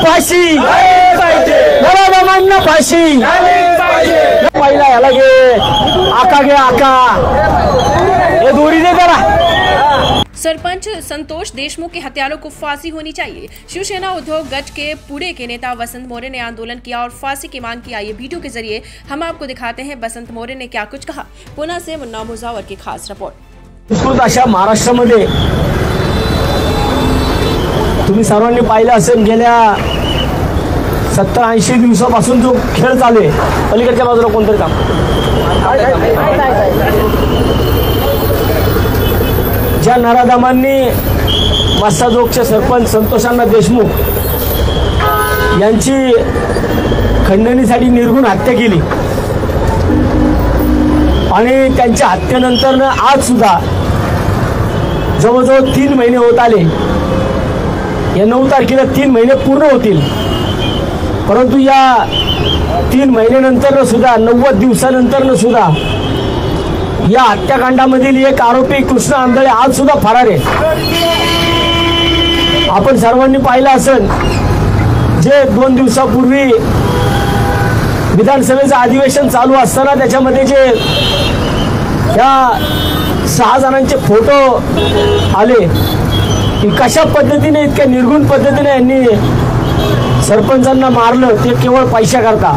फाशी, नराधमांना फाशी, पहिला याला घे, आका घे आका, ये दूरी दे जरा। सरपंच संतोष देशमुख के हत्यारों को फांसी होनी चाहिए। शिवसेना उद्योग गठ के पूरे के नेता बसंत मौर्य ने आंदोलन किया और फांसी की मांग की। आइए वीडियो के जरिए हम आपको दिखाते हैं बसंत मौर्य ने क्या कुछ कहा। पुणे से मुन्ना मुजावर की खास रिपोर्ट। अशा महाराष्ट्रामध्ये तुम्ही सर्वांनी पाहिलं असेल, गेल्या 70-80 दिवसापासून जो खेळ चालू आहे, पलीकडच्या बाजूला कोणतरी काम, ज्या नराधमांनी मस्साजोगचे सरपंच संतोषांना देशमुख यांची खंडणीसाठी निर्घुण हत्या केली आणि त्यांच्या हत्येनंतर आज सुद्धा जवळजवळ 3 महिने होत आले। या 9 तारखेला 3 महिने पूर्ण होतील, परंतु या 3 महिन्यानंतर सुद्धा 90 दिवसानंतर सुद्धा या हत्याकांडामधील एक आरोपी कृष्ण आंधळे आज सुद्धा फरार आहे। आपण सर्वांनी पाहिलं असेल, जे 2 दिवसापूर्वी विधानसभेचं अधिवेशन चालू असताना त्याच्यामध्ये जे या 6 जणांचे फोटो आले की कशा पद्धतीने, इतक्या निर्घुण पद्धतीने यांनी सरपंचांना मारलं, ते केवळ पैशाकरता।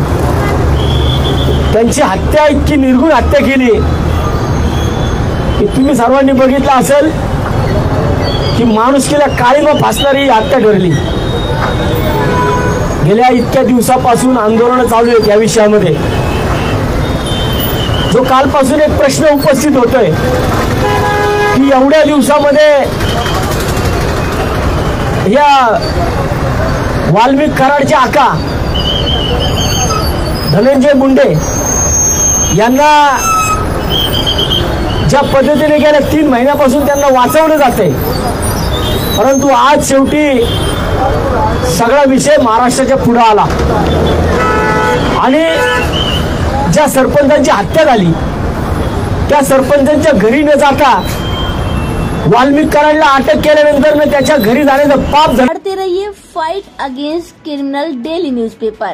त्यांची हत्या इतकी निर्घुण हत्या केली की तुम्ही सर्वांनी बघितलं असेल की माणुसकीला काळीमा फासणारी हत्या ठरली। गेल्या इतक्या दिवसापासून आंदोलन चालू आहेत या विषयामध्ये। जो कालपासून एक प्रश्न उपस्थित होतोय की एवढ्या दिवसामध्ये या वाल्मिक कराडचे आका धनंजय मुंडे यांना ज्या पद्धतीने गेल्या 3 महिन्यापासून त्यांना वाचवलं जाते, परंतु आज शेवटी सगळा विषय महाराष्ट्राच्या पुढे आला आणि ज्या सरपंचांची हत्या झाली त्या सरपंचांच्या घरी न जाता वाल्मिक कराडला अटक केल्यानंतर त्याच्या घरी जाण्याचं पाप झालं। पढ़ते रहिए fight against criminal daily newspaper.